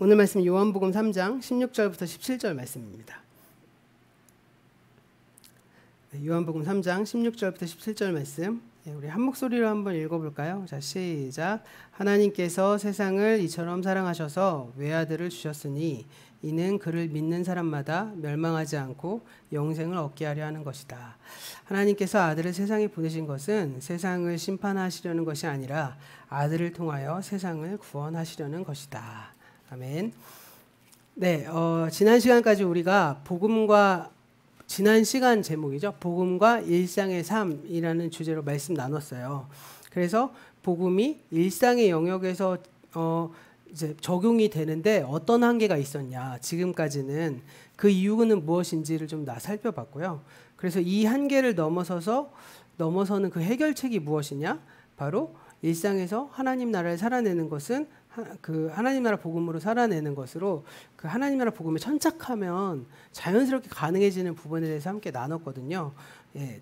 오늘 말씀 요한복음 3장 16절부터 17절 말씀입니다. 요한복음 3장 16절부터 17절 말씀 우리 한 목소리로 한번 읽어볼까요? 자, 시작. 하나님께서 세상을 이처럼 사랑하셔서 외아들을 주셨으니 이는 그를 믿는 사람마다 멸망하지 않고 영생을 얻게 하려 하는 것이다. 하나님께서 아들을 세상에 보내신 것은 세상을 심판하시려는 것이 아니라 아들을 통하여 세상을 구원하시려는 것이다. 아멘. 네, 지난 시간까지 우리가 복음과 지난 시간 제목이죠. 복음과 일상의 삶이라는 주제로 말씀 나눴어요. 그래서 복음이 일상의 영역에서 이제 적용이 되는데 어떤 한계가 있었냐. 지금까지는 그 이유는 무엇인지를 좀 살펴봤고요. 그래서 이 한계를 넘어서는 그 해결책이 무엇이냐? 바로 일상에서 하나님 나라를 살아내는 것은 그 하나님 나라 복음으로 살아내는 것으로 그 하나님 나라 복음에 천착하면 자연스럽게 가능해지는 부분에 대해서 함께 나눴거든요. 예,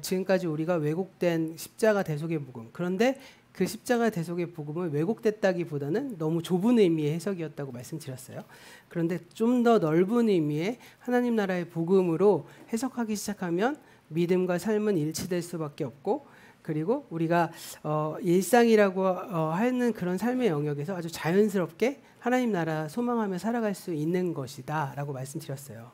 지금까지 우리가 왜곡된 십자가 대속의 복음, 그런데 그 십자가 대속의 복음은 왜곡됐다기보다는 너무 좁은 의미의 해석이었다고 말씀드렸어요. 그런데 좀 더 넓은 의미의 하나님 나라의 복음으로 해석하기 시작하면 믿음과 삶은 일치될 수밖에 없고, 그리고 우리가 일상이라고 하는 그런 삶의 영역에서 아주 자연스럽게 하나님 나라 소망하며 살아갈 수 있는 것이다 라고 말씀드렸어요.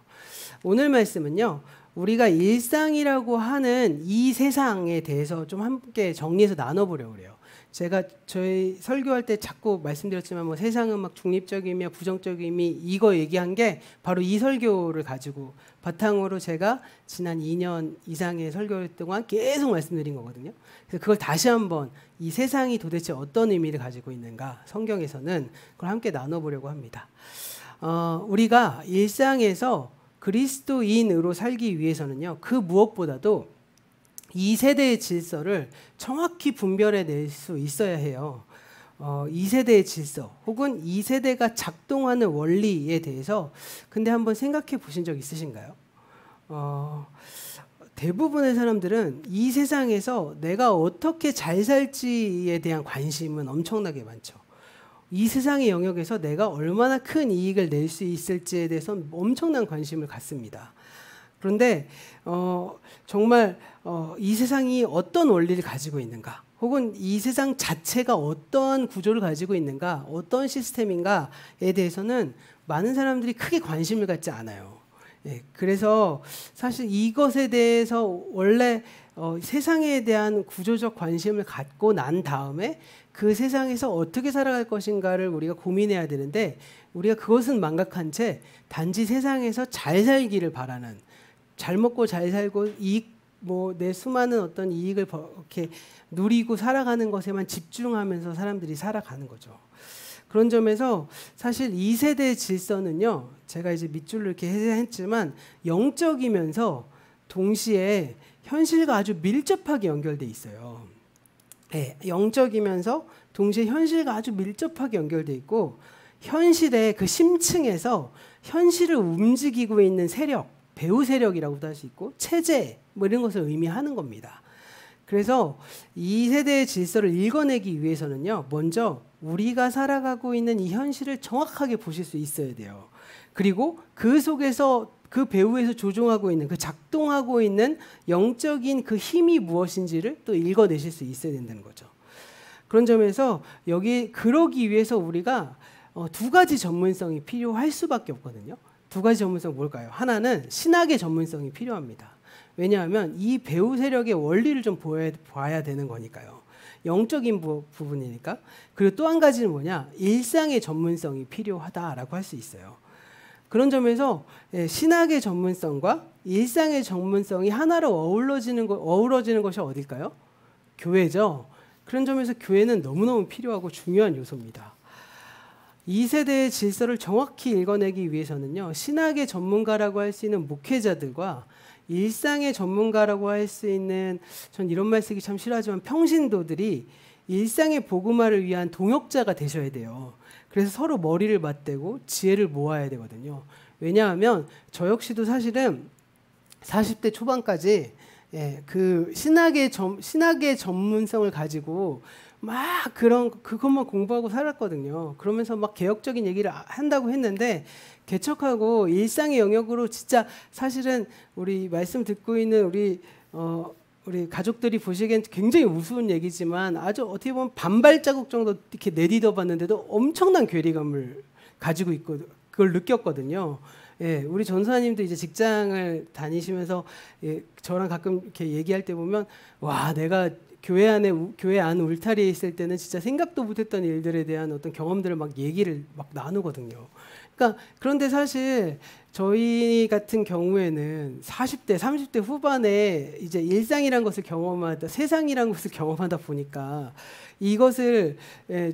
오늘 말씀은요, 우리가 일상이라고 하는 이 세상에 대해서 좀 함께 정리해서 나눠보려고 그래요. 제가 저희 설교할 때 자꾸 말씀드렸지만 뭐 세상은 막 중립적이며 부정적이며 이거 얘기한 게 바로 이 설교를 가지고 바탕으로 제가 지난 2년 이상의 설교 동안 계속 말씀드린 거거든요. 그래서 그걸 다시 한번 이 세상이 도대체 어떤 의미를 가지고 있는가, 성경에서는 그걸 함께 나눠보려고 합니다. 우리가 일상에서 그리스도인으로 살기 위해서는요, 그 무엇보다도 이 세대의 질서를 정확히 분별해낼 수 있어야 해요. 이 세대의 질서 혹은 이 세대가 작동하는 원리에 대해서 근데 한번 생각해 보신 적 있으신가요? 대부분의 사람들은 이 세상에서 내가 어떻게 잘 살지에 대한 관심은 엄청나게 많죠. 이 세상의 영역에서 내가 얼마나 큰 이익을 낼 수 있을지에 대해서 엄청난 관심을 갖습니다. 그런데 정말 이 세상이 어떤 원리를 가지고 있는가, 혹은 이 세상 자체가 어떤 구조를 가지고 있는가, 어떤 시스템인가에 대해서는 많은 사람들이 크게 관심을 갖지 않아요. 예, 그래서 사실 이것에 대해서 원래 세상에 대한 구조적 관심을 갖고 난 다음에 그 세상에서 어떻게 살아갈 것인가를 우리가 고민해야 되는데, 우리가 그것은 망각한 채 단지 세상에서 잘 살기를 바라는, 잘 먹고 잘 살고 내 수많은 어떤 이익을 이렇게 누리고 살아가는 것에만 집중하면서 사람들이 살아가는 거죠. 그런 점에서 사실 이 세대의 질서는요, 제가 이제 밑줄로 이렇게 했지만 영적이면서 동시에 현실과 아주 밀접하게 연결돼 있어요. 네, 영적이면서 동시에 현실과 아주 밀접하게 연결돼 있고, 현실의 그 심층에서 현실을 움직이고 있는 세력, 배후 세력이라고도 할 수 있고 체제 뭐 이런 것을 의미하는 겁니다. 그래서 이 세대의 질서를 읽어내기 위해서는요, 먼저 우리가 살아가고 있는 이 현실을 정확하게 보실 수 있어야 돼요. 그리고 그 속에서 그 배후에서 조종하고 있는, 그 작동하고 있는 영적인 그 힘이 무엇인지를 또 읽어내실 수 있어야 된다는 거죠. 그런 점에서 그러기 위해서 우리가 두 가지 전문성이 필요할 수밖에 없거든요. 두 가지 전문성 뭘까요? 하나는 신학의 전문성이 필요합니다. 왜냐하면 이 배후 세력의 원리를 좀 봐야 되는 거니까요. 영적인 부분이니까. 그리고 또 한 가지는 뭐냐? 일상의 전문성이 필요하다라고 할 수 있어요. 그런 점에서 신학의 전문성과 일상의 전문성이 하나로 어우러지는 것이 어딜까요? 교회죠. 그런 점에서 교회는 너무너무 필요하고 중요한 요소입니다. 이 세대의 질서를 정확히 읽어내기 위해서는요, 신학의 전문가라고 할 수 있는 목회자들과 일상의 전문가라고 할 수 있는, 전 이런 말 쓰기 참 싫어하지만 평신도들이 일상의 복음화를 위한 동역자가 되셔야 돼요. 그래서 서로 머리를 맞대고 지혜를 모아야 되거든요. 왜냐하면 저 역시도 사실은 40대 초반까지 그 신학의 전문성을 가지고 막 그것만 공부하고 살았거든요. 그러면서 막 개혁적인 얘기를 한다고 했는데 개척하고 일상의 영역으로 진짜 사실은 우리 말씀 듣고 있는 우리 가족들이 보시기엔 굉장히 우스운 얘기지만 아주 어떻게 보면 반발자국 정도 이렇게 내딛어 봤는데도 엄청난 괴리감을 가지고 있고 그걸 느꼈거든요. 예, 우리 전사님도 이제 직장을 다니시면서 저랑 가끔 이렇게 얘기할 때 보면 와, 내가 교회 안 울타리에 있을 때는 진짜 생각도 못했던 일들에 대한 어떤 경험들을 막 얘기를 막 나누거든요. 그러니까 그런데 사실 저희 같은 경우에는 40대, 30대 후반에 이제 일상이란 것을 경험하다, 세상이란 것을 경험하다 보니까 이것을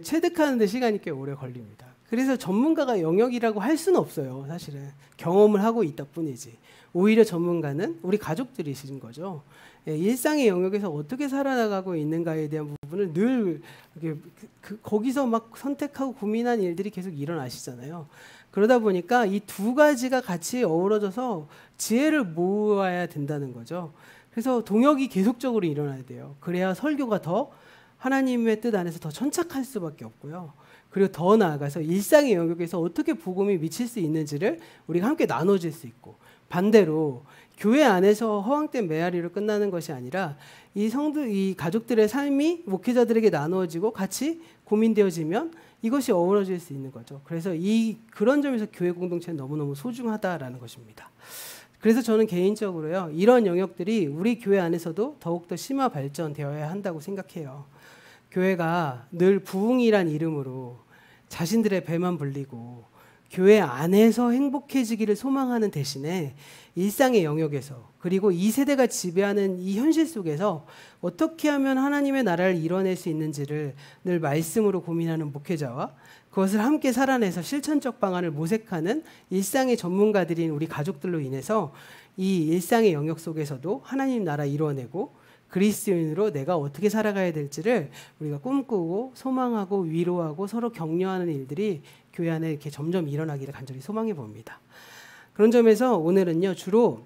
체득하는 데 시간이 꽤 오래 걸립니다. 그래서 전문가가 영역이라고 할 수는 없어요. 사실은 경험을 하고 있다 뿐이지. 오히려 전문가는 우리 가족들이신 거죠. 일상의 영역에서 어떻게 살아나가고 있는가에 대한 부분을 늘 거기서 막 선택하고 고민한 일들이 계속 일어나시잖아요. 그러다 보니까 이 두 가지가 같이 어우러져서 지혜를 모아야 된다는 거죠. 그래서 동역이 계속적으로 일어나야 돼요. 그래야 설교가 더 하나님의 뜻 안에서 더 천착할 수밖에 없고요. 그리고 더 나아가서 일상의 영역에서 어떻게 복음이 미칠 수 있는지를 우리가 함께 나눠질 수 있고, 반대로 교회 안에서 허황된 메아리로 끝나는 것이 아니라 이 가족들의 삶이 목회자들에게 나누어지고 같이 고민되어지면 이것이 어우러질 수 있는 거죠. 그래서 그런 점에서 교회 공동체는 너무너무 소중하다라는 것입니다. 그래서 저는 개인적으로요, 이런 영역들이 우리 교회 안에서도 더욱더 심화 발전되어야 한다고 생각해요. 교회가 늘 부흥이란 이름으로 자신들의 배만 불리고 교회 안에서 행복해지기를 소망하는 대신에 일상의 영역에서, 그리고 이 세대가 지배하는 이 현실 속에서 어떻게 하면 하나님의 나라를 이뤄낼 수 있는지를 늘 말씀으로 고민하는 목회자와 그것을 함께 살아내서 실천적 방안을 모색하는 일상의 전문가들인 우리 가족들로 인해서 이 일상의 영역 속에서도 하나님 나라 이루어내고 그리스도인으로 내가 어떻게 살아가야 될지를 우리가 꿈꾸고 소망하고 위로하고 서로 격려하는 일들이 교회 안에 이렇게 점점 일어나기를 간절히 소망해 봅니다. 그런 점에서 오늘은요, 주로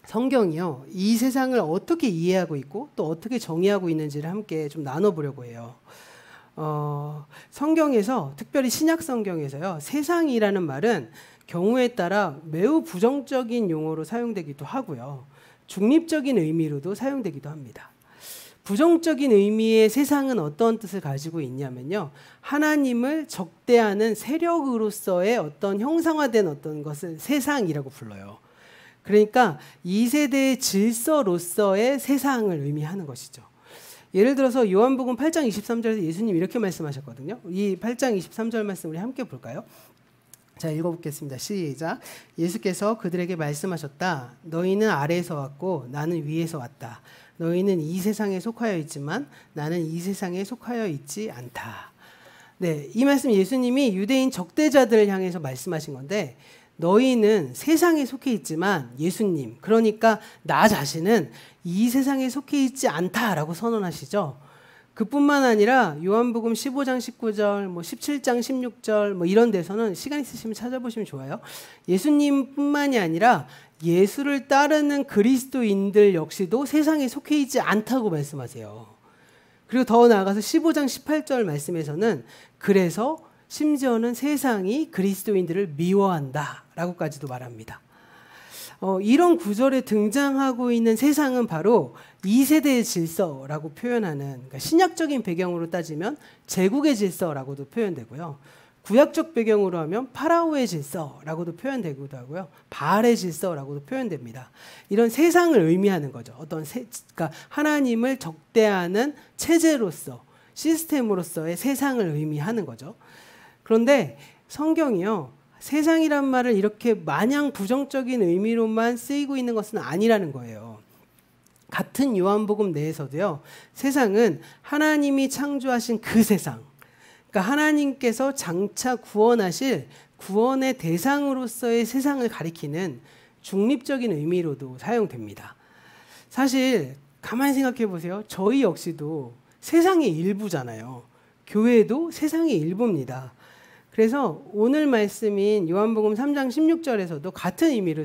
성경이요, 이 세상을 어떻게 이해하고 있고 또 어떻게 정의하고 있는지를 함께 좀 나눠보려고 해요. 성경에서, 특별히 신약 성경에서요, 세상이라는 말은 경우에 따라 매우 부정적인 용어로 사용되기도 하고요, 중립적인 의미로도 사용되기도 합니다. 부정적인 의미의 세상은 어떤 뜻을 가지고 있냐면요, 하나님을 적대하는 세력으로서의 어떤 형상화된 어떤 것을 세상이라고 불러요. 그러니까 이 세대의 질서로서의 세상을 의미하는 것이죠. 예를 들어서 요한복음 8장 23절에서 예수님 이렇게 말씀하셨거든요. 이 8장 23절 말씀 우리 함께 볼까요? 자, 읽어보겠습니다. 시작. 예수께서 그들에게 말씀하셨다. 너희는 아래에서 왔고 나는 위에서 왔다. 너희는 이 세상에 속하여 있지만 나는 이 세상에 속하여 있지 않다. 네, 이 말씀 예수님이 유대인 적대자들을 향해서 말씀하신 건데, 너희는 세상에 속해 있지만 예수님, 그러니까 나 자신은 이 세상에 속해 있지 않다라고 선언하시죠. 그뿐만 아니라 요한복음 15장 19절, 17장 16절 이런 데서는 시간 있으시면 찾아보시면 좋아요. 예수님뿐만이 아니라 예수를 따르는 그리스도인들 역시도 세상에 속해 있지 않다고 말씀하세요. 그리고 더 나아가서 15장 18절 말씀에서는 그래서 심지어는 세상이 그리스도인들을 미워한다 라고까지도 말합니다. 이런 구절에 등장하고 있는 세상은 바로 이 세대의 질서라고 표현하는, 그러니까 신약적인 배경으로 따지면 제국의 질서라고도 표현되고요, 구약적 배경으로 하면 파라오의 질서라고도 표현되기도 하고요, 바알의 질서라고도 표현됩니다. 이런 세상을 의미하는 거죠. 그러니까 하나님을 적대하는 체제로서, 시스템으로서의 세상을 의미하는 거죠. 그런데 성경이요, 세상이란 말을 이렇게 마냥 부정적인 의미로만 쓰이고 있는 것은 아니라는 거예요. 같은 요한복음 내에서도요, 세상은 하나님이 창조하신 그 세상, 그러니까 하나님께서 장차 구원하실 구원의 대상으로서의 세상을 가리키는 중립적인 의미로도 사용됩니다. 사실 가만히 생각해 보세요. 저희 역시도 세상의 일부잖아요. 교회도 세상의 일부입니다. 그래서 오늘 말씀인 요한복음 3장 16절에서도 같은 의미로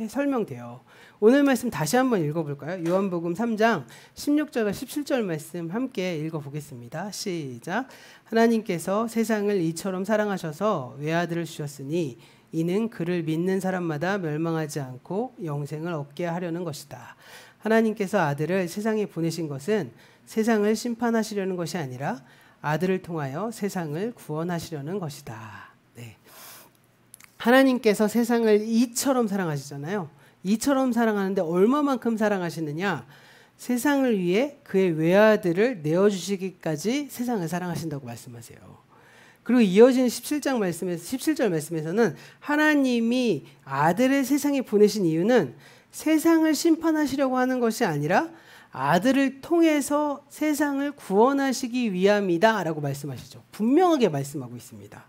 설명돼요. 오늘 말씀 다시 한번 읽어볼까요? 요한복음 3장 16절과 17절 말씀 함께 읽어보겠습니다. 시작. 하나님께서 세상을 이처럼 사랑하셔서 외아들을 주셨으니 이는 그를 믿는 사람마다 멸망하지 않고 영생을 얻게 하려는 것이다. 하나님께서 아들을 세상에 보내신 것은 세상을 심판하시려는 것이 아니라 아들을 통하여 세상을 구원하시려는 것이다. 네. 하나님께서 세상을 이처럼 사랑하시잖아요. 이처럼 사랑하는데 얼마만큼 사랑하시느냐? 세상을 위해 그의 외아들을 내어주시기까지 세상을 사랑하신다고 말씀하세요. 그리고 이어지는 17절 말씀에서는 하나님이 아들을 세상에 보내신 이유는 세상을 심판하시려고 하는 것이 아니라 아들을 통해서 세상을 구원하시기 위함이다 라고 말씀하시죠. 분명하게 말씀하고 있습니다.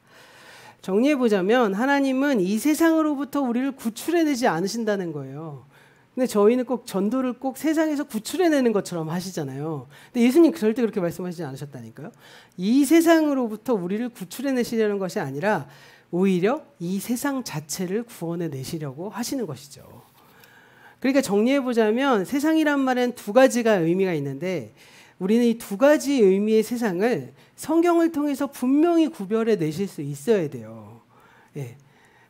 정리해보자면 하나님은 이 세상으로부터 우리를 구출해내지 않으신다는 거예요. 근데 저희는 꼭 전도를 꼭 세상에서 구출해내는 것처럼 하시잖아요. 근데 예수님 절대 그렇게 말씀하시지 않으셨다니까요. 이 세상으로부터 우리를 구출해내시려는 것이 아니라 오히려 이 세상 자체를 구원해내시려고 하시는 것이죠. 그러니까 정리해보자면 세상이란 말엔 두 가지가 의미가 있는데 우리는 이 두 가지 의미의 세상을 성경을 통해서 분명히 구별해 내실 수 있어야 돼요. 예.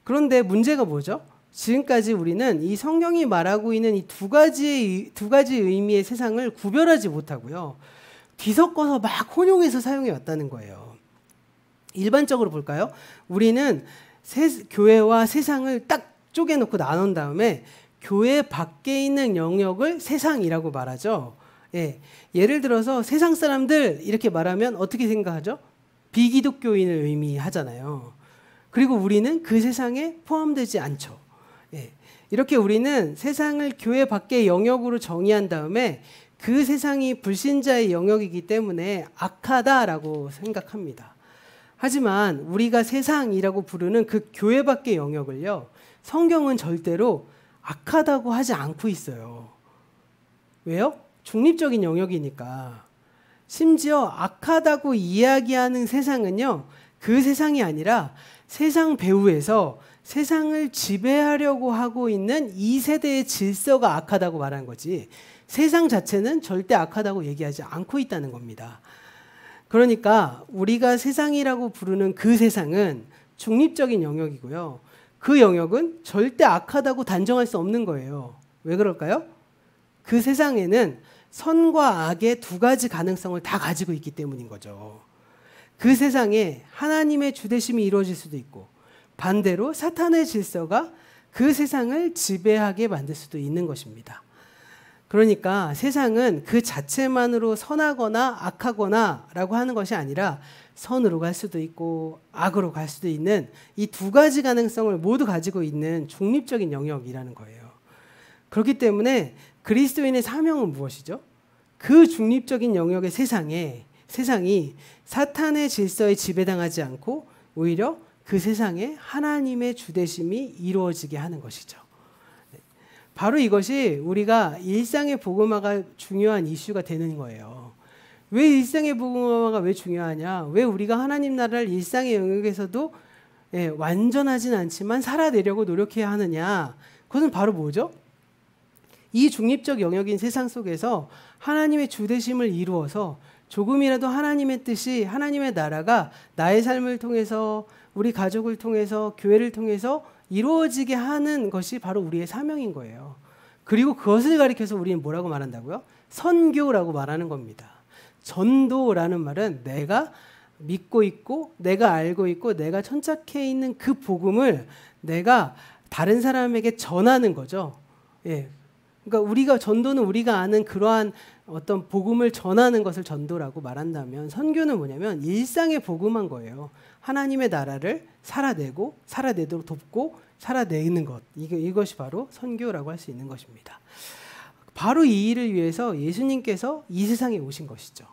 그런데 문제가 뭐죠? 지금까지 우리는 이 성경이 말하고 있는 이 두 가지 의미의 세상을 구별하지 못하고요. 뒤섞어서 막 혼용해서 사용해 왔다는 거예요. 일반적으로 볼까요? 우리는 교회와 세상을 딱 쪼개놓고 나눈 다음에 교회 밖에 있는 영역을 세상이라고 말하죠. 예. 예를 들어서 세상 사람들 이렇게 말하면 어떻게 생각하죠? 비기독교인을 의미하잖아요. 그리고 우리는 그 세상에 포함되지 않죠. 예. 이렇게 우리는 세상을 교회 밖의 영역으로 정의한 다음에 그 세상이 불신자의 영역이기 때문에 악하다라고 생각합니다. 하지만 우리가 세상이라고 부르는 그 교회 밖의 영역을요, 성경은 절대로 악하다고 하지 않고 있어요. 왜요? 중립적인 영역이니까. 심지어 악하다고 이야기하는 세상은요, 그 세상이 아니라 세상 배후에서 세상을 지배하려고 하고 있는 이 세대의 질서가 악하다고 말하는 거지, 세상 자체는 절대 악하다고 얘기하지 않고 있다는 겁니다. 그러니까 우리가 세상이라고 부르는 그 세상은 중립적인 영역이고요. 그 영역은 절대 악하다고 단정할 수 없는 거예요. 왜 그럴까요? 그 세상에는 선과 악의 두 가지 가능성을 다 가지고 있기 때문인 거죠. 그 세상에 하나님의 주대심이 이루어질 수도 있고 반대로 사탄의 질서가 그 세상을 지배하게 만들 수도 있는 것입니다. 그러니까 세상은 그 자체만으로 선하거나 악하거나 라고 하는 것이 아니라 선으로 갈 수도 있고 악으로 갈 수도 있는 이 두 가지 가능성을 모두 가지고 있는 중립적인 영역이라는 거예요. 그렇기 때문에 그리스도인의 사명은 무엇이죠? 그 중립적인 영역의 세상이 사탄의 질서에 지배당하지 않고 오히려 그 세상에 하나님의 주대심이 이루어지게 하는 것이죠. 바로 이것이 우리가 일상의 복음화가 중요한 이슈가 되는 거예요. 왜 일상의 복음화가 왜 중요하냐? 왜 우리가 하나님 나라를 일상의 영역에서도 완전하진 않지만 살아내려고 노력해야 하느냐? 그것은 바로 뭐죠? 이 중립적 영역인 세상 속에서 하나님의 주대심을 이루어서 조금이라도 하나님의 뜻이, 하나님의 나라가 나의 삶을 통해서, 우리 가족을 통해서, 교회를 통해서 이루어지게 하는 것이 바로 우리의 사명인 거예요. 그리고 그것을 가리켜서 우리는 뭐라고 말한다고요? 선교라고 말하는 겁니다. 전도라는 말은 내가 믿고 있고 내가 알고 있고 내가 천착해 있는 그 복음을 내가 다른 사람에게 전하는 거죠. 예. 그러니까 전도는 우리가 아는 그러한 어떤 복음을 전하는 것을 전도라고 말한다면 선교는 뭐냐면 일상의 복음한 거예요. 하나님의 나라를 살아내도록 돕고 살아내는 것. 이것이 바로 선교라고 할 수 있는 것입니다. 바로 이 일을 위해서 예수님께서 이 세상에 오신 것이죠.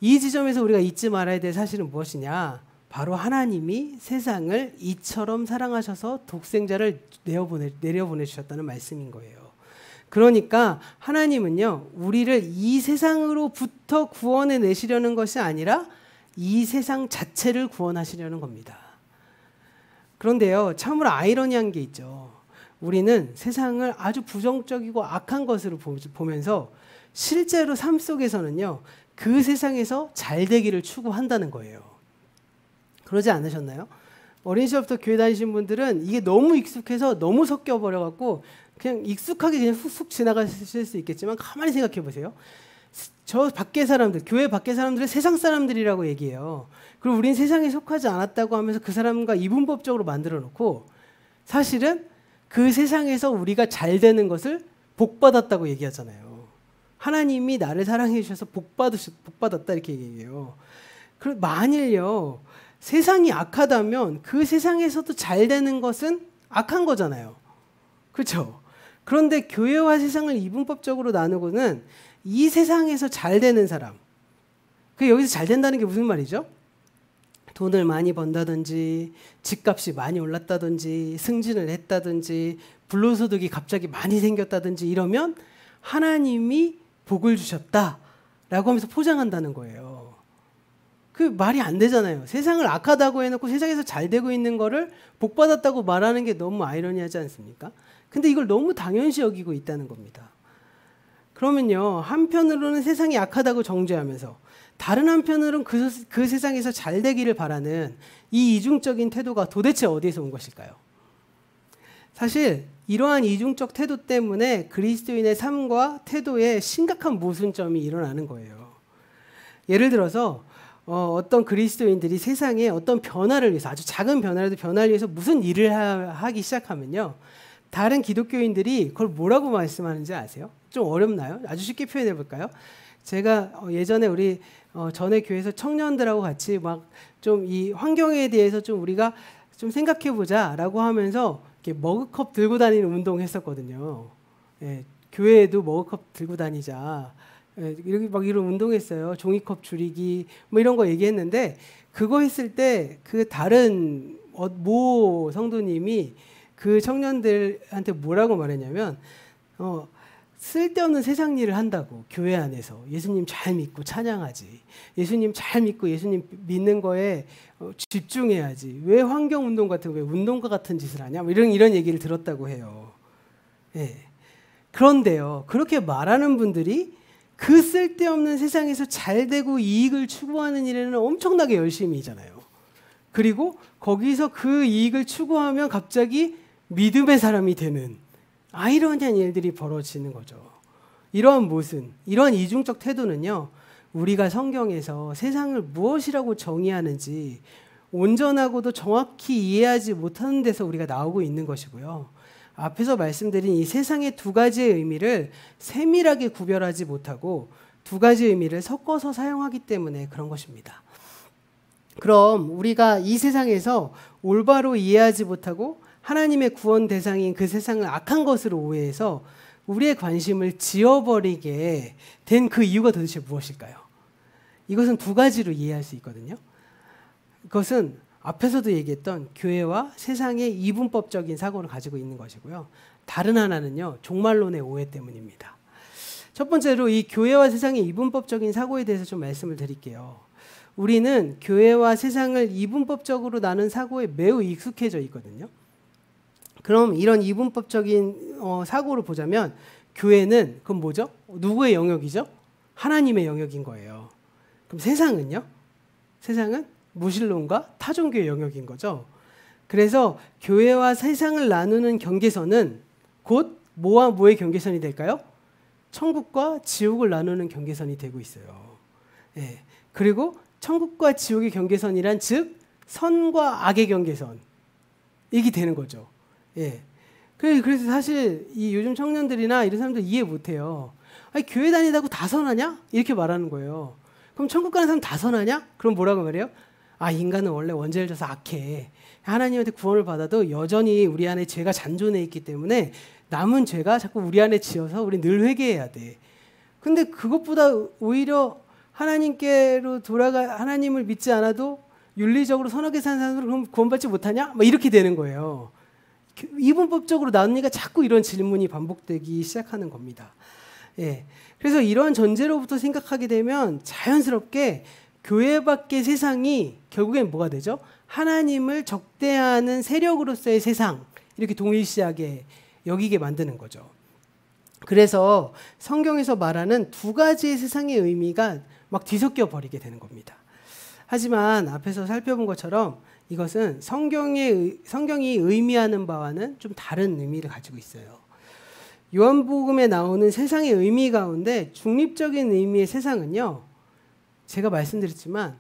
이 지점에서 우리가 잊지 말아야 될 사실은 무엇이냐? 바로 하나님이 세상을 이처럼 사랑하셔서 독생자를 내려보내주셨다는 말씀인 거예요. 그러니까 하나님은요, 우리를 이 세상으로부터 구원해 내시려는 것이 아니라 이 세상 자체를 구원하시려는 겁니다. 그런데요, 참으로 아이러니한 게 있죠. 우리는 세상을 아주 부정적이고 악한 것으로 보면서 실제로 삶 속에서는요, 그 세상에서 잘 되기를 추구한다는 거예요. 그러지 않으셨나요? 어린 시절부터 교회 다니신 분들은 이게 너무 익숙해서 너무 섞여버려갖고 그냥 익숙하게 그냥 훅훅 지나가실 수 있겠지만 가만히 생각해 보세요. 저 밖의 사람들, 교회 밖의 사람들은 세상 사람들이라고 얘기해요. 그리고 우린 세상에 속하지 않았다고 하면서 그 사람과 이분법적으로 만들어 놓고 사실은 그 세상에서 우리가 잘 되는 것을 복받았다고 얘기하잖아요. 하나님이 나를 사랑해 주셔서 복받았다 이렇게 얘기해요. 만일요, 세상이 악하다면 그 세상에서도 잘 되는 것은 악한 거잖아요. 그렇죠? 그런데 교회와 세상을 이분법적으로 나누고는 이 세상에서 잘 되는 사람, 여기서 잘 된다는 게 무슨 말이죠? 돈을 많이 번다든지 집값이 많이 올랐다든지 승진을 했다든지 불로소득이 갑자기 많이 생겼다든지 이러면 하나님이 복을 주셨다라고 하면서 포장한다는 거예요. 그 말이 안 되잖아요. 세상을 악하다고 해놓고 세상에서 잘 되고 있는 거를 복받았다고 말하는 게 너무 아이러니하지 않습니까? 근데 이걸 너무 당연시 여기고 있다는 겁니다. 그러면요, 한편으로는 세상이 악하다고 정죄하면서 다른 한편으로는 그 세상에서 잘 되기를 바라는 이 이중적인 태도가 도대체 어디에서 온 것일까요? 사실 이러한 이중적 태도 때문에 그리스도인의 삶과 태도에 심각한 모순점이 일어나는 거예요. 예를 들어서 어떤 그리스도인들이 세상에 어떤 변화를 위해서, 아주 작은 변화라도 변화를 위해서 무슨 일을 하기 시작하면요, 다른 기독교인들이 그걸 뭐라고 말씀하는지 아세요? 좀 어렵나요? 아주 쉽게 표현해 볼까요? 제가 예전에 우리 전에 교회에서 청년들하고 같이 막 좀 이 환경에 대해서 좀 우리가 좀 생각해 보자라고 하면서 이렇게 머그컵 들고 다니는 운동 했었거든요. 예, 교회에도 머그컵 들고 다니자. 예, 이렇게 막 이런 운동했어요. 종이컵 줄이기 뭐 이런 거 얘기했는데 그거 했을 때 그 다른 모 성도님이 그 청년들한테 뭐라고 말했냐면 쓸데없는 세상 일을 한다고 교회 안에서 예수님 잘 믿고 찬양하지, 예수님 잘 믿고 예수님 믿는 거에 집중해야지, 왜 환경운동 같은 왜 운동과 같은 짓을 하냐 뭐 이런 얘기를 들었다고 해요. 예. 그런데요, 그렇게 말하는 분들이 그 쓸데없는 세상에서 잘 되고 이익을 추구하는 일에는 엄청나게 열심히잖아요. 그리고 거기서 그 이익을 추구하면 갑자기 믿음의 사람이 되는 아이러니한 일들이 벌어지는 거죠. 이러한 이러한 이중적 태도는요, 우리가 성경에서 세상을 무엇이라고 정의하는지 온전하고도 정확히 이해하지 못하는 데서 우리가 나오고 있는 것이고요. 앞에서 말씀드린 이 세상의 두 가지의 의미를 세밀하게 구별하지 못하고 두 가지의 의미를 섞어서 사용하기 때문에 그런 것입니다. 그럼 우리가 이 세상에서 올바로 이해하지 못하고 하나님의 구원 대상인 그 세상을 악한 것으로 오해해서 우리의 관심을 지워버리게 된 그 이유가 도대체 무엇일까요? 이것은 두 가지로 이해할 수 있거든요. 그것은 앞에서도 얘기했던 교회와 세상의 이분법적인 사고를 가지고 있는 것이고요. 다른 하나는요, 종말론의 오해 때문입니다. 첫 번째로 이 교회와 세상의 이분법적인 사고에 대해서 좀 말씀을 드릴게요. 우리는 교회와 세상을 이분법적으로 나눈 사고에 매우 익숙해져 있거든요. 그럼 이런 이분법적인 사고를 보자면 교회는 그럼 뭐죠? 누구의 영역이죠? 하나님의 영역인 거예요. 그럼 세상은요? 세상은 무신론과 타종교의 영역인 거죠. 그래서 교회와 세상을 나누는 경계선은 곧 뭐와 뭐의 경계선이 될까요? 천국과 지옥을 나누는 경계선이 되고 있어요. 예. 그리고 천국과 지옥의 경계선이란 즉 선과 악의 경계선 이게 되는 거죠. 예. 그래서 사실 이 요즘 청년들이나 이런 사람들 이해 못해요. 아니, 교회 다니다고 다 선하냐? 이렇게 말하는 거예요. 그럼 천국 가는 사람 다 선하냐? 그럼 뭐라고 말해요? 아, 인간은 원래 원죄를 져서 악해. 하나님한테 구원을 받아도 여전히 우리 안에 죄가 잔존해 있기 때문에 남은 죄가 자꾸 우리 안에 지어서 우리 늘 회개해야 돼. 근데 그것보다 오히려 하나님께로 하나님을 믿지 않아도 윤리적으로 선하게 사는 사람들은 그럼 구원받지 못하냐? 막 이렇게 되는 거예요. 이분법적으로 나누니까 자꾸 이런 질문이 반복되기 시작하는 겁니다. 예. 그래서 이러한 전제로부터 생각하게 되면 자연스럽게 교회 밖의 세상이 결국엔 뭐가 되죠? 하나님을 적대하는 세력으로서의 세상, 이렇게 동일시하게 여기게 만드는 거죠. 그래서 성경에서 말하는 두 가지의 세상의 의미가 막 뒤섞여 버리게 되는 겁니다. 하지만 앞에서 살펴본 것처럼 이것은 성경이 의미하는 바와는 좀 다른 의미를 가지고 있어요. 요한복음에 나오는 세상의 의미 가운데 중립적인 의미의 세상은요, 제가 말씀드렸지만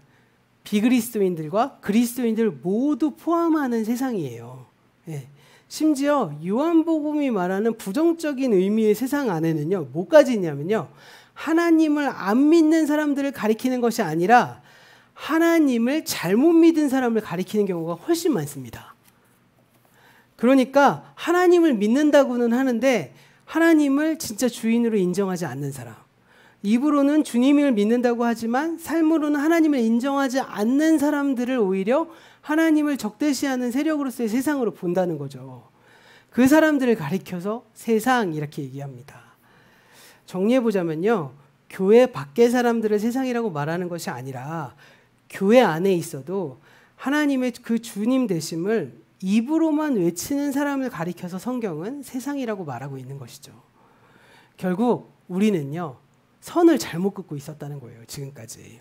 비그리스도인들과 그리스도인들 모두 포함하는 세상이에요. 예. 심지어 요한복음이 말하는 부정적인 의미의 세상 안에는요, 뭐까지 있냐면요, 하나님을 안 믿는 사람들을 가리키는 것이 아니라 하나님을 잘못 믿은 사람을 가리키는 경우가 훨씬 많습니다. 그러니까 하나님을 믿는다고는 하는데 하나님을 진짜 주인으로 인정하지 않는 사람, 입으로는 주님을 믿는다고 하지만 삶으로는 하나님을 인정하지 않는 사람들을 오히려 하나님을 적대시하는 세력으로서의 세상으로 본다는 거죠. 그 사람들을 가리켜서 세상 이렇게 얘기합니다. 정리해보자면요, 교회 밖의 사람들을 세상이라고 말하는 것이 아니라 교회 안에 있어도 하나님의 그 주님 되심을 입으로만 외치는 사람을 가리켜서 성경은 세상이라고 말하고 있는 것이죠. 결국 우리는요, 선을 잘못 긋고 있었다는 거예요. 지금까지.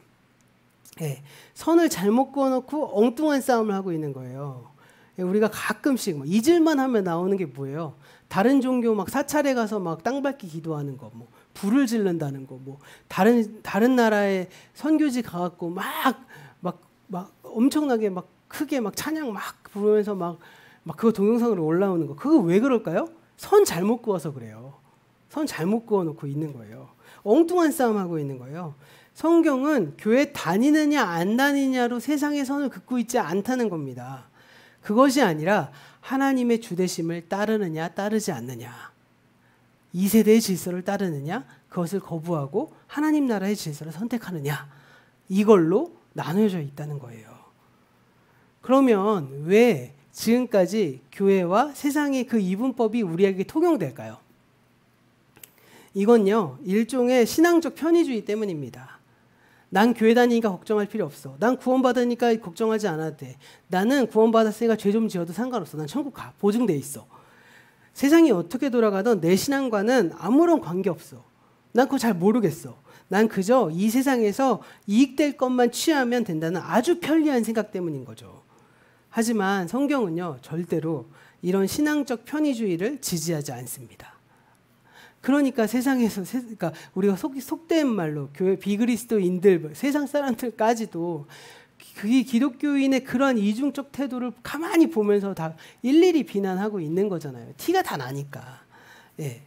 네, 선을 잘못 그어놓고 엉뚱한 싸움을 하고 있는 거예요. 우리가 가끔씩 뭐 잊을만 하면 나오는 게 뭐예요? 다른 종교 막 사찰에 가서 막 땅밟기 기도하는 거, 뭐 불을 지른다는 거, 뭐 다른 나라의 선교지 가갖고 막 엄청나게 막 크게 막 찬양 막 부르면서 막 그거 동영상으로 올라오는 거. 그거 왜 그럴까요? 선 잘못 그어서 그래요. 선 잘못 그어놓고 있는 거예요. 엉뚱한 싸움하고 있는 거예요. 성경은 교회 다니느냐 안 다니냐로 세상의 선을 긋고 있지 않다는 겁니다. 그것이 아니라 하나님의 주되심을 따르느냐 따르지 않느냐, 이 세대의 질서를 따르느냐 그것을 거부하고 하나님 나라의 질서를 선택하느냐, 이걸로 나눠져 있다는 거예요. 그러면 왜 지금까지 교회와 세상의 그 이분법이 우리에게 통용될까요? 이건요, 일종의 신앙적 편의주의 때문입니다. 난 교회 다니니까 걱정할 필요 없어. 난 구원받으니까 걱정하지 않아도 돼. 나는 구원받았으니까 죄 좀 지어도 상관없어. 난 천국 가. 보증돼 있어. 세상이 어떻게 돌아가든 내 신앙과는 아무런 관계없어. 난 그거 잘 모르겠어. 난 그저 이 세상에서 이익될 것만 취하면 된다는 아주 편리한 생각 때문인 거죠. 하지만 성경은요, 절대로 이런 신앙적 편의주의를 지지하지 않습니다. 그러니까 세상에서 그러니까 우리가 속된 말로 교회 비그리스도인들, 세상 사람들까지도 그 기독교인의 그런 이중적 태도를 가만히 보면서 다 일일이 비난하고 있는 거잖아요. 티가 다 나니까. 예.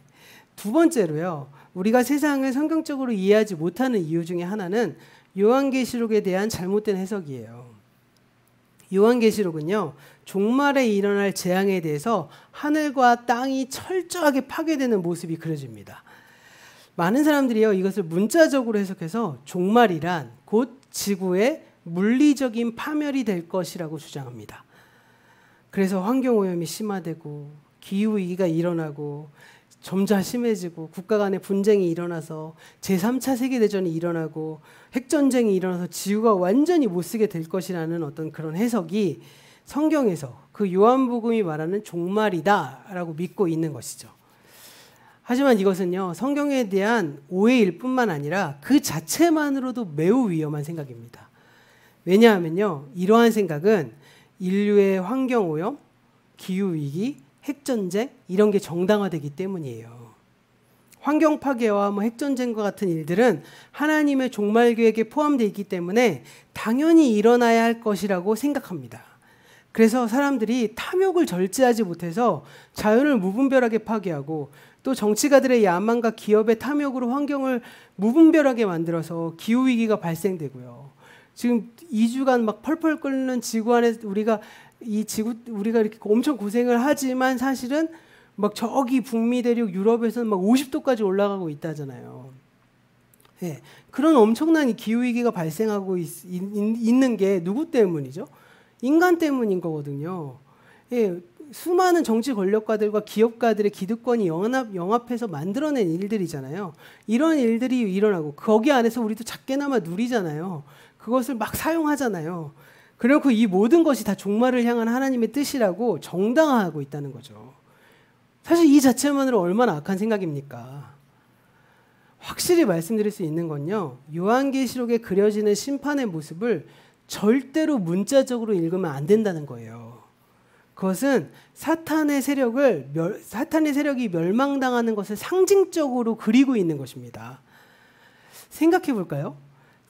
두 번째로요, 우리가 세상을 성경적으로 이해하지 못하는 이유 중에 하나는 요한계시록에 대한 잘못된 해석이에요. 요한계시록은요, 종말에 일어날 재앙에 대해서 하늘과 땅이 철저하게 파괴되는 모습이 그려집니다. 많은 사람들이요, 이것을 문자적으로 해석해서 종말이란 곧 지구의 물리적인 파멸이 될 것이라고 주장합니다. 그래서 환경오염이 심화되고 기후위기가 일어나고 점차 심해지고 국가 간의 분쟁이 일어나서 제3차 세계대전이 일어나고 핵전쟁이 일어나서 지구가 완전히 못쓰게 될 것이라는 어떤 그런 해석이 성경에서 그 요한복음이 말하는 종말이다라고 믿고 있는 것이죠. 하지만 이것은요, 성경에 대한 오해일 뿐만 아니라 그 자체만으로도 매우 위험한 생각입니다. 왜냐하면요, 이러한 생각은 인류의 환경오염, 기후위기, 핵전쟁 이런 게 정당화되기 때문이에요. 환경 파괴와 핵전쟁과 같은 일들은 하나님의 종말 계획에 포함되어 있기 때문에 당연히 일어나야 할 것이라고 생각합니다. 그래서 사람들이 탐욕을 절제하지 못해서 자연을 무분별하게 파괴하고 또 정치가들의 야만과 기업의 탐욕으로 환경을 무분별하게 만들어서 기후위기가 발생되고요. 지금 2주간 막 펄펄 끓는 지구 안에 우리가 이렇게 엄청 고생을 하지만 사실은 막 저기 북미 대륙 유럽에서는 막 50도까지 올라가고 있다잖아요. 예, 그런 엄청난 기후위기가 발생하고 있는 게 누구 때문이죠? 인간 때문인 거거든요. 예, 수많은 정치 권력가들과 기업가들의 기득권이 영합해서 만들어낸 일들이잖아요. 이런 일들이 일어나고 거기 안에서 우리도 작게나마 누리잖아요. 그것을 막 사용하잖아요. 그리고 이 모든 것이 다 종말을 향한 하나님의 뜻이라고 정당화하고 있다는 거죠. 사실 이 자체만으로 얼마나 악한 생각입니까? 확실히 말씀드릴 수 있는 건요. 요한계시록에 그려지는 심판의 모습을 절대로 문자적으로 읽으면 안 된다는 거예요. 그것은 사탄의 세력이 멸망당하는 것을 상징적으로 그리고 있는 것입니다. 생각해 볼까요?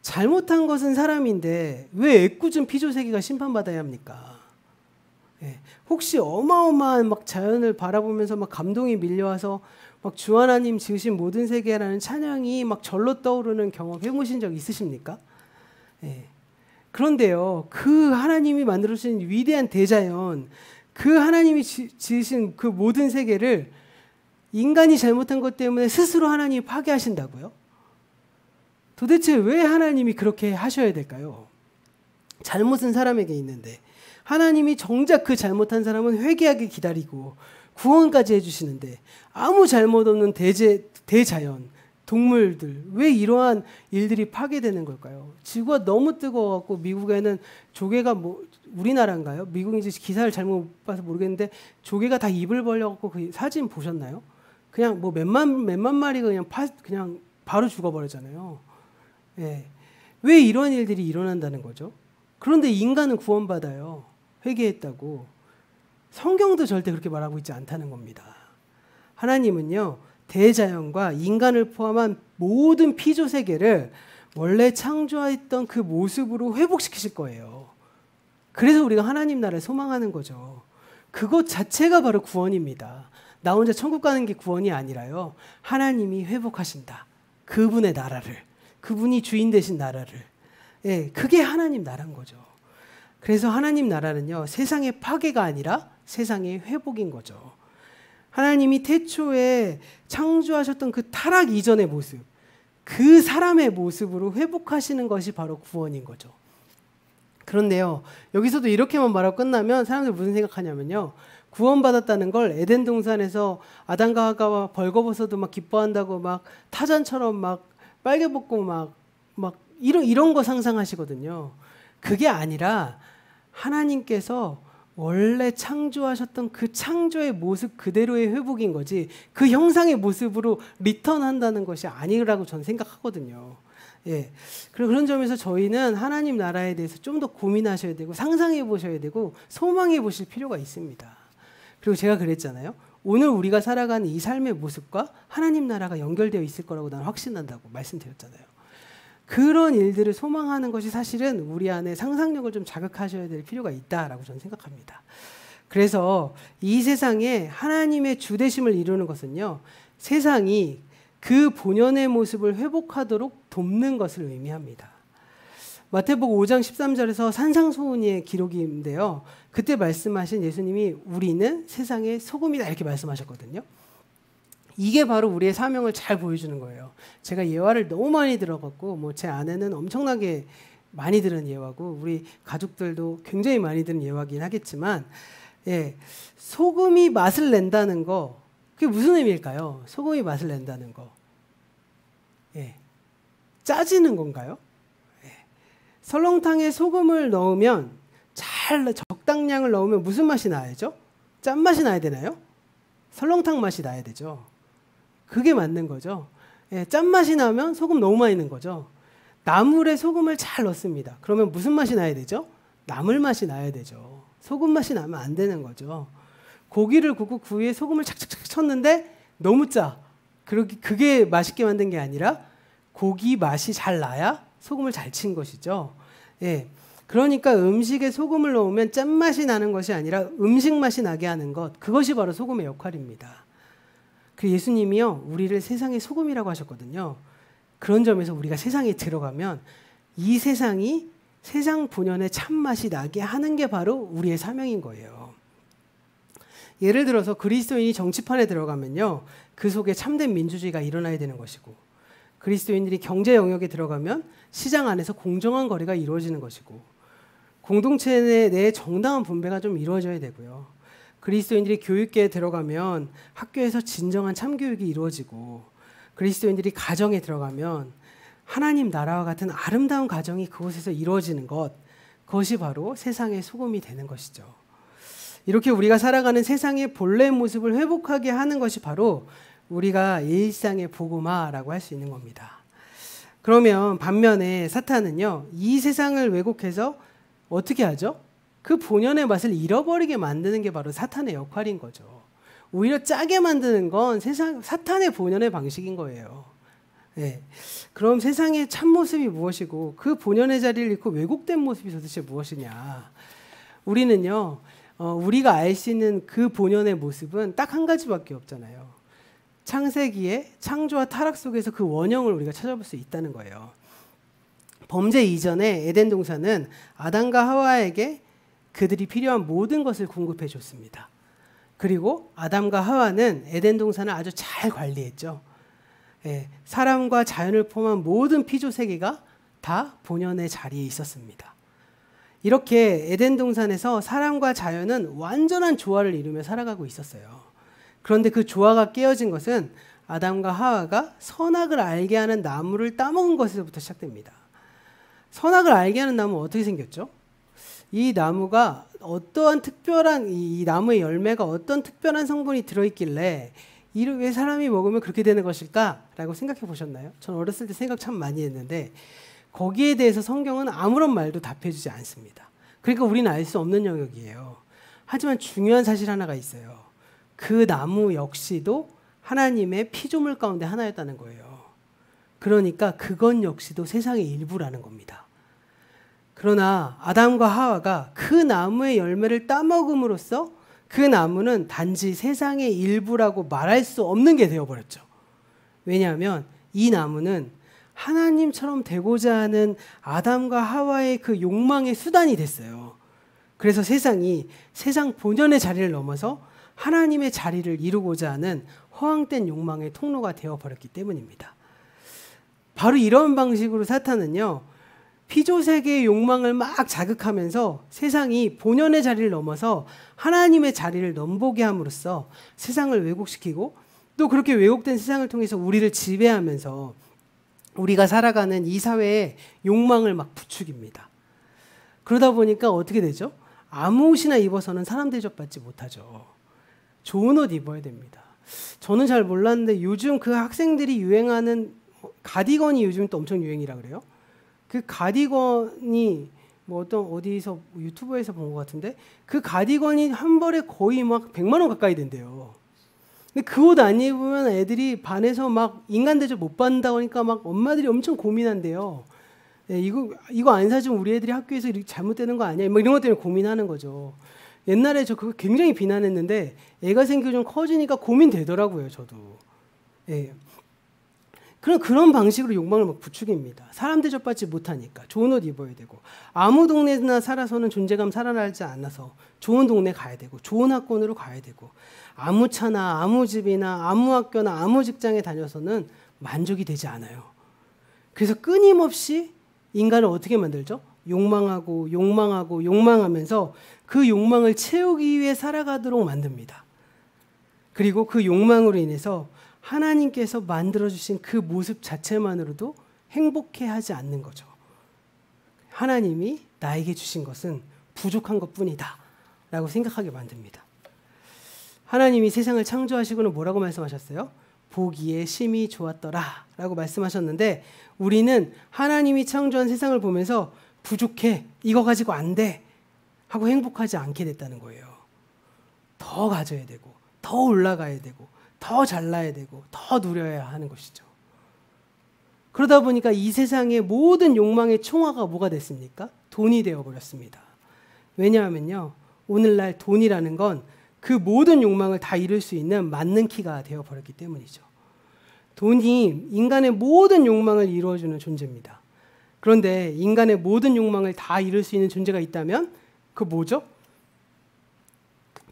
잘못한 것은 사람인데 왜 애꿎은 피조세계가 심판받아야 합니까? 예, 혹시 어마어마한 막 자연을 바라보면서 막 감동이 밀려와서 막 주 하나님 지으신 모든 세계라는 찬양이 막 절로 떠오르는 경험 해보신 적 있으십니까? 예. 그런데요, 그 하나님이 만들어주신 위대한 대자연, 그 하나님이 지으신 그 모든 세계를 인간이 잘못한 것 때문에 스스로 하나님이 파괴하신다고요? 도대체 왜 하나님이 그렇게 하셔야 될까요? 잘못은 사람에게 있는데 하나님이 정작 그 잘못한 사람은 회개하게 기다리고 구원까지 해주시는데 아무 잘못 없는 대자연, 동물들 왜 이러한 일들이 파괴되는 걸까요? 지구가 너무 뜨거워갖고 미국에는 조개가 우리나라인가요? 미국인지 기사를 잘못 봐서 모르겠는데 조개가 다 입을 벌려갖고 그 사진 보셨나요? 그냥 몇만 마리가 그냥 바로 죽어버렸잖아요. 예. 왜 이런 일들이 일어난다는 거죠? 그런데 인간은 구원받아요. 회개했다고. 성경도 절대 그렇게 말하고 있지 않다는 겁니다. 하나님은요, 대자연과 인간을 포함한 모든 피조세계를 원래 창조했던 그 모습으로 회복시키실 거예요. 그래서 우리가 하나님 나라를 소망하는 거죠. 그것 자체가 바로 구원입니다. 나 혼자 천국 가는 게 구원이 아니라요. 하나님이 회복하신다. 그분의 나라를. 그분이 주인 되신 나라를. 예, 그게 하나님 나라인 거죠. 그래서 하나님 나라는요, 세상의 파괴가 아니라 세상의 회복인 거죠. 하나님이 태초에 창조하셨던 그 타락 이전의 모습, 그 사람의 모습으로 회복하시는 것이 바로 구원인 거죠. 그런데요, 여기서도 이렇게만 말하고 끝나면 사람들 무슨 생각하냐면요, 구원받았다는 걸 에덴 동산에서 아담과 하와가 벌거벗어도 막 기뻐한다고 막 타잔처럼 막 빨개 벗고 막 이런 거 상상하시거든요. 그게 아니라 하나님께서 원래 창조하셨던 그 창조의 모습 그대로의 회복인 거지 그 형상의 모습으로 리턴한다는 것이 아니라고 저는 생각하거든요. 예. 그런 점에서 저희는 하나님 나라에 대해서 좀 더 고민하셔야 되고 상상해 보셔야 되고 소망해 보실 필요가 있습니다. 그리고 제가 그랬잖아요. 오늘 우리가 살아가는 이 삶의 모습과 하나님 나라가 연결되어 있을 거라고 난 확신한다고 말씀드렸잖아요. 그런 일들을 소망하는 것이 사실은 우리 안에 상상력을 좀 자극하셔야 될 필요가 있다라고 저는 생각합니다. 그래서 이 세상에 하나님의 주되심을 이루는 것은요, 세상이 그 본연의 모습을 회복하도록 돕는 것을 의미합니다. 마태복음 5장 13절에서 산상수훈의 기록인데요. 그때 말씀하신 예수님이 우리는 세상의 소금이다 이렇게 말씀하셨거든요. 이게 바로 우리의 사명을 잘 보여주는 거예요. 제가 예화를 너무 많이 들어갖고 제 아내는 엄청나게 많이 들은 예화고 우리 가족들도 굉장히 많이 들은 예화긴 하겠지만 예, 소금이 맛을 낸다는 거 그게 무슨 의미일까요? 소금이 맛을 낸다는 거 예, 짜지는 건가요? 예. 설렁탕에 소금을 넣으면 적당량을 넣으면 무슨 맛이 나야죠? 짠맛이 나야 되나요? 설렁탕 맛이 나야 되죠. 그게 맞는 거죠. 예, 짠맛이 나면 소금 너무 많이 넣은 거죠. 나물에 소금을 잘 넣습니다. 그러면 무슨 맛이 나야 되죠? 나물 맛이 나야 되죠. 소금 맛이 나면 안 되는 거죠. 고기를 굽고 그 위에 소금을 착착착 쳤는데 너무 짜. 그게 맛있게 만든 게 아니라 고기 맛이 잘 나야 소금을 잘 친 것이죠. 예. 그러니까 음식에 소금을 넣으면 짠맛이 나는 것이 아니라 음식 맛이 나게 하는 것, 그것이 바로 소금의 역할입니다. 그 예수님이요, 우리를 세상의 소금이라고 하셨거든요. 그런 점에서 우리가 세상에 들어가면 이 세상이 세상 본연의 참맛이 나게 하는 게 바로 우리의 사명인 거예요. 예를 들어서 그리스도인이 정치판에 들어가면요, 그 속에 참된 민주주의가 일어나야 되는 것이고, 그리스도인들이 경제 영역에 들어가면 시장 안에서 공정한 거래가 이루어지는 것이고, 공동체 내 정당한 분배가 좀 이루어져야 되고요. 그리스도인들이 교육계에 들어가면 학교에서 진정한 참교육이 이루어지고, 그리스도인들이 가정에 들어가면 하나님 나라와 같은 아름다운 가정이 그곳에서 이루어지는 것, 그것이 바로 세상의 소금이 되는 것이죠. 이렇게 우리가 살아가는 세상의 본래 모습을 회복하게 하는 것이 바로 우리가 일상의 복음화라고 할 수 있는 겁니다. 그러면 반면에 사탄은요, 이 세상을 왜곡해서 어떻게 하죠? 그 본연의 맛을 잃어버리게 만드는 게 바로 사탄의 역할인 거죠. 오히려 짜게 만드는 건 사탄의 본연의 방식인 거예요. 네. 그럼 세상의 참모습이 무엇이고 그 본연의 자리를 잃고 왜곡된 모습이 도대체 무엇이냐? 우리는요, 우리가 알 수 있는 그 본연의 모습은 딱 한 가지밖에 없잖아요. 창세기의 창조와 타락 속에서 그 원형을 우리가 찾아볼 수 있다는 거예요. 범죄 이전에 에덴 동산은 아담과 하와에게 그들이 필요한 모든 것을 공급해 줬습니다. 그리고 아담과 하와는 에덴 동산을 아주 잘 관리했죠. 예, 사람과 자연을 포함한 모든 피조 세계가 다 본연의 자리에 있었습니다. 이렇게 에덴 동산에서 사람과 자연은 완전한 조화를 이루며 살아가고 있었어요. 그런데 그 조화가 깨어진 것은 아담과 하와가 선악을 알게 하는 나무를 따먹은 것에서부터 시작됩니다. 선악을 알게 하는 나무는 어떻게 생겼죠? 이 나무가 어떠한 특별한, 이 나무의 열매가 어떤 특별한 성분이 들어있길래 왜 사람이 먹으면 그렇게 되는 것일까라고 생각해 보셨나요? 전 어렸을 때 생각 참 많이 했는데 거기에 대해서 성경은 아무런 말도 답해주지 않습니다. 그러니까 우리는 알 수 없는 영역이에요. 하지만 중요한 사실 하나가 있어요. 그 나무 역시도 하나님의 피조물 가운데 하나였다는 거예요. 그러니까 그건 역시도 세상의 일부라는 겁니다. 그러나 아담과 하와가 그 나무의 열매를 따먹음으로써 그 나무는 단지 세상의 일부라고 말할 수 없는 게 되어버렸죠. 왜냐하면 이 나무는 하나님처럼 되고자 하는 아담과 하와의 그 욕망의 수단이 됐어요. 그래서 세상이 세상 본연의 자리를 넘어서 하나님의 자리를 이루고자 하는 허황된 욕망의 통로가 되어버렸기 때문입니다. 바로 이런 방식으로 사탄은요, 피조세계의 욕망을 막 자극하면서 세상이 본연의 자리를 넘어서 하나님의 자리를 넘보게 함으로써 세상을 왜곡시키고 또 그렇게 왜곡된 세상을 통해서 우리를 지배하면서 우리가 살아가는 이 사회의 욕망을 막 부추깁니다. 그러다 보니까 어떻게 되죠? 아무 옷이나 입어서는 사람 대접받지 못하죠. 좋은 옷 입어야 됩니다. 저는 잘 몰랐는데 요즘 그 학생들이 유행하는 가디건이 요즘 또 엄청 유행이라 그래요. 그 가디건이 뭐 어디서 유튜브에서 본 것 같은데 그 가디건이 한 벌에 거의 막 100만 원 가까이 된대요. 근데 그 옷 안 입으면 애들이 반에서 막 인간 대접 못 받는다고 하니까 막 엄마들이 엄청 고민한대요. 네, 이거 안 사주면 우리 애들이 학교에서 이렇게 잘못되는 거 아니야? 뭐 이런 것 때문에 고민하는 거죠. 옛날에 저 그거 굉장히 비난했는데 애가 생기고 좀 커지니까 고민되더라고요, 저도. 예. 그런 방식으로 욕망을 막 부추깁니다. 사람 대접받지 못하니까 좋은 옷 입어야 되고 아무 동네나 살아서는 존재감 살아나지 않아서 좋은 동네 가야 되고 좋은 학원으로 가야 되고 아무 차나 아무 집이나 아무 학교나 아무 직장에 다녀서는 만족이 되지 않아요. 그래서 끊임없이 인간을 어떻게 만들죠? 욕망하면서 그 욕망을 채우기 위해 살아가도록 만듭니다. 그리고 그 욕망으로 인해서 하나님께서 만들어주신 그 모습 자체만으로도 행복해하지 않는 거죠. 하나님이 나에게 주신 것은 부족한 것뿐이다 라고 생각하게 만듭니다. 하나님이 세상을 창조하시고는 뭐라고 말씀하셨어요? 보기에 심히 좋았더라 라고 말씀하셨는데 우리는 하나님이 창조한 세상을 보면서 부족해, 이거 가지고 안 돼 하고 행복하지 않게 됐다는 거예요. 더 가져야 되고 더 올라가야 되고 더 잘나야 되고 더 누려야 하는 것이죠. 그러다 보니까 이 세상의 모든 욕망의 총화가 뭐가 됐습니까? 돈이 되어버렸습니다. 왜냐하면요, 오늘날 돈이라는 건 그 모든 욕망을 다 이룰 수 있는 맞는 키가 되어버렸기 때문이죠. 돈이 인간의 모든 욕망을 이루어주는 존재입니다. 그런데 인간의 모든 욕망을 다 이룰 수 있는 존재가 있다면 그 뭐죠?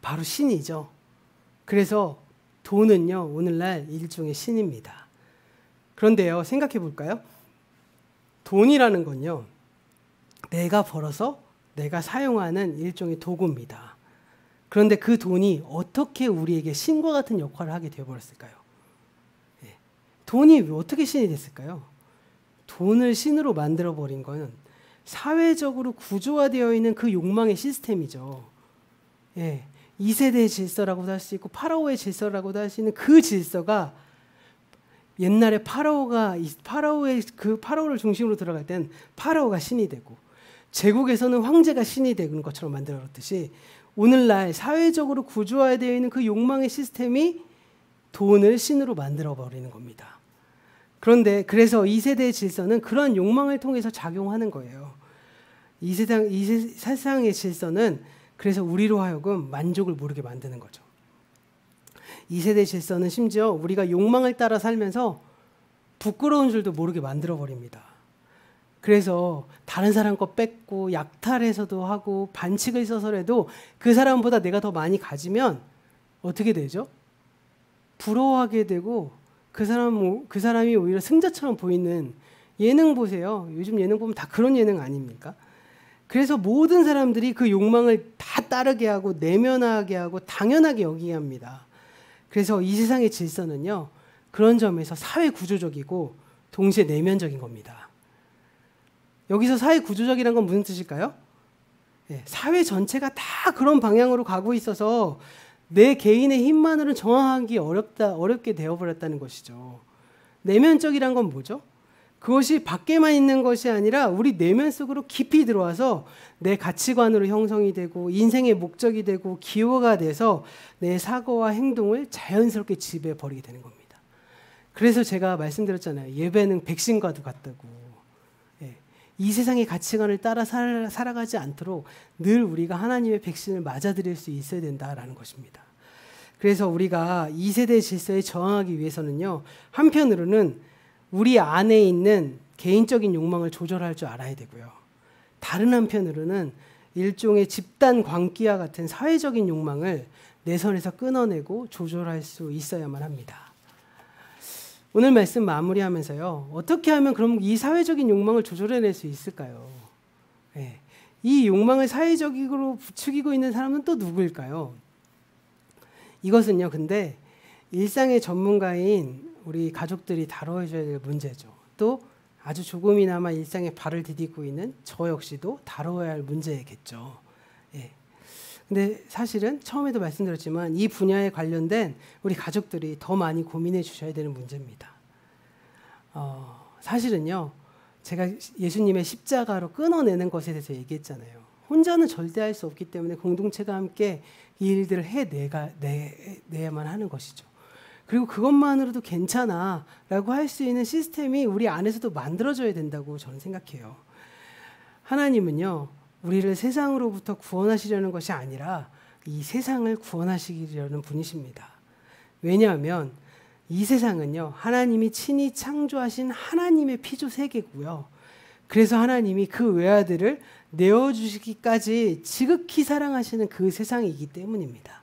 바로 신이죠. 그래서 돈은요, 오늘날 일종의 신입니다. 그런데요, 생각해 볼까요? 돈이라는 건요, 내가 벌어서 내가 사용하는 일종의 도구입니다. 그런데 그 돈이 어떻게 우리에게 신과 같은 역할을 하게 되어버렸을까요? 예. 돈이 어떻게 신이 됐을까요? 돈을 신으로 만들어버린 것은 사회적으로 구조화되어 있는 그 욕망의 시스템이죠. 예. 2세대의 질서라고도 할 수 있고 파라오의 질서라고도 할 수 있는 그 질서가 옛날에 파라오를 중심으로 들어갈 땐 파라오가 신이 되고 제국에서는 황제가 신이 되는 것처럼 만들어졌듯이 오늘날 사회적으로 구조화되어 있는 그 욕망의 시스템이 돈을 신으로 만들어버리는 겁니다. 그런데 그래서 2세대의 질서는 그런 욕망을 통해서 작용하는 거예요. 이 세상의 질서는 그래서 우리로 하여금 만족을 모르게 만드는 거죠. 2세대 질서는 심지어 우리가 욕망을 따라 살면서 부끄러운 줄도 모르게 만들어버립니다. 그래서 다른 사람 거 뺏고 약탈해서도 하고 반칙을 써서라도 그 사람보다 내가 더 많이 가지면 어떻게 되죠? 부러워하게 되고 그 사람이 오히려 승자처럼 보이는 예능 보세요. 요즘 예능 보면 다 그런 예능 아닙니까? 그래서 모든 사람들이 그 욕망을 다 따르게 하고 내면화하게 하고 당연하게 여기게 합니다. 그래서 이 세상의 질서는요, 그런 점에서 사회 구조적이고 동시에 내면적인 겁니다. 여기서 사회 구조적이란 건 무슨 뜻일까요? 네, 사회 전체가 다 그런 방향으로 가고 있어서 내 개인의 힘만으로는 정하기 어렵게 되어버렸다는 것이죠. 내면적이란 건 뭐죠? 그것이 밖에만 있는 것이 아니라 우리 내면 속으로 깊이 들어와서 내 가치관으로 형성이 되고 인생의 목적이 되고 기호가 돼서 내 사고와 행동을 자연스럽게 지배해 버리게 되는 겁니다. 그래서 제가 말씀드렸잖아요. 예배는 백신과도 같다고. 예. 이 세상의 가치관을 따라 살아가지 않도록 늘 우리가 하나님의 백신을 맞아들일 수 있어야 된다라는 것입니다. 그래서 우리가 2세대 질서에 저항하기 위해서는요. 한편으로는 우리 안에 있는 개인적인 욕망을 조절할 줄 알아야 되고요. 다른 한편으로는 일종의 집단 광기와 같은 사회적인 욕망을 내 선에서 끊어내고 조절할 수 있어야만 합니다. 오늘 말씀 마무리하면서요. 어떻게 하면 그럼 이 사회적인 욕망을 조절해낼 수 있을까요? 네. 이 욕망을 사회적으로 부추기고 있는 사람은 또 누구일까요? 이것은요. 근데 일상의 전문가인 우리 가족들이 다뤄줘야 될 문제죠. 또 아주 조금이나마 일상에 발을 디디고 있는 저 역시도 다뤄야 할 문제겠죠. 예. 근데 사실은 처음에도 말씀드렸지만 이 분야에 관련된 우리 가족들이 더 많이 고민해 주셔야 되는 문제입니다. 사실은요. 제가 예수님의 십자가로 끊어내는 것에 대해서 얘기했잖아요. 혼자는 절대 할 수 없기 때문에 공동체가 함께 이 일들을 해내야만 하는 것이죠. 그리고 그것만으로도 괜찮아 라고 할 수 있는 시스템이 우리 안에서도 만들어져야 된다고 저는 생각해요. 하나님은요. 우리를 세상으로부터 구원하시려는 것이 아니라 이 세상을 구원하시려는 분이십니다. 왜냐하면 이 세상은요. 하나님이 친히 창조하신 하나님의 피조 세계고요. 그래서 하나님이 그 외아들을 내어주시기까지 지극히 사랑하시는 그 세상이기 때문입니다.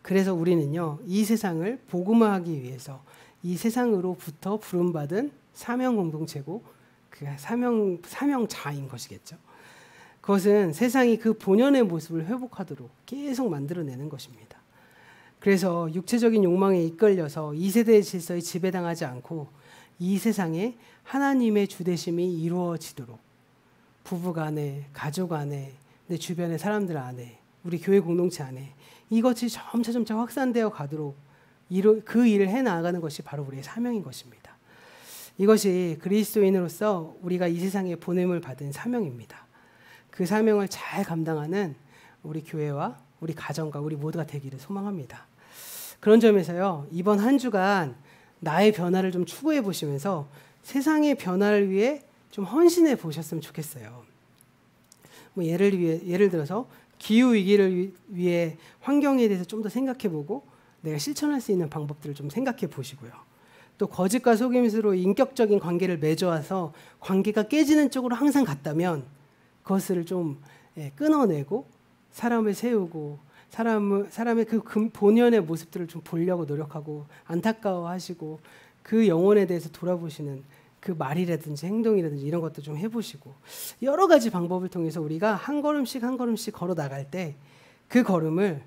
그래서 우리는요. 이 세상을 복음화하기 위해서 이 세상으로부터 부름받은 사명 공동체고 그 사명자인 것이겠죠. 그것은 세상이 그 본연의 모습을 회복하도록 계속 만들어내는 것입니다. 그래서 육체적인 욕망에 이끌려서 이 세대의 질서에 지배당하지 않고 이 세상에 하나님의 주되심이 이루어지도록 부부 간에, 가족 안에, 내 주변의 사람들 안에, 우리 교회 공동체 안에 이것이 점차 확산되어 가도록 그 일을 해나가는 것이 바로 우리의 사명인 것입니다. 이것이 그리스도인으로서 우리가 이 세상에 보냄을 받은 사명입니다. 그 사명을 잘 감당하는 우리 교회와 우리 가정과 우리 모두가 되기를 소망합니다. 그런 점에서요. 이번 한 주간 나의 변화를 좀 추구해 보시면서 세상의 변화를 위해 좀 헌신해 보셨으면 좋겠어요. 예를 들어서 기후위기를 위해 환경에 대해서 좀 더 생각해보고 내가 실천할 수 있는 방법들을 좀 생각해 보시고요. 또 거짓과 속임수로 인격적인 관계를 맺어와서 관계가 깨지는 쪽으로 항상 갔다면 그것을 좀 끊어내고 사람을 세우고 사람의 그 본연의 모습들을 좀 보려고 노력하고 안타까워하시고 그 영혼에 대해서 돌아보시는 그 말이라든지 행동이라든지 이런 것도 좀 해보시고 여러 가지 방법을 통해서 우리가 한 걸음씩 걸어 나갈 때 그 걸음을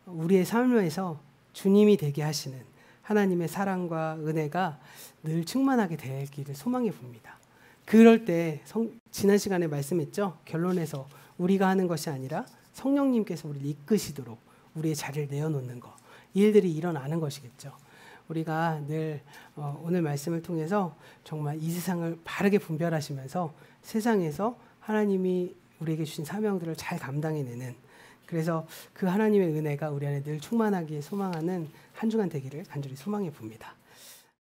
우리의 삶에서 주님이 되게 하시는 하나님의 사랑과 은혜가 늘 충만하게 되기를 소망해 봅니다. 그럴 때 지난 시간에 말씀했죠. 결론에서 우리가 하는 것이 아니라 성령님께서 우리를 이끄시도록 우리의 자리를 내어놓는 것, 이 일들이 일어나는 것이겠죠. 우리가 늘 오늘 말씀을 통해서 정말 이 세상을 바르게 분별하시면서 세상에서 하나님이 우리에게 주신 사명들을 잘 감당해내는, 그래서 그 하나님의 은혜가 우리 안에 늘 충만하기에 소망하는 한 주간 되기를 간절히 소망해 봅니다.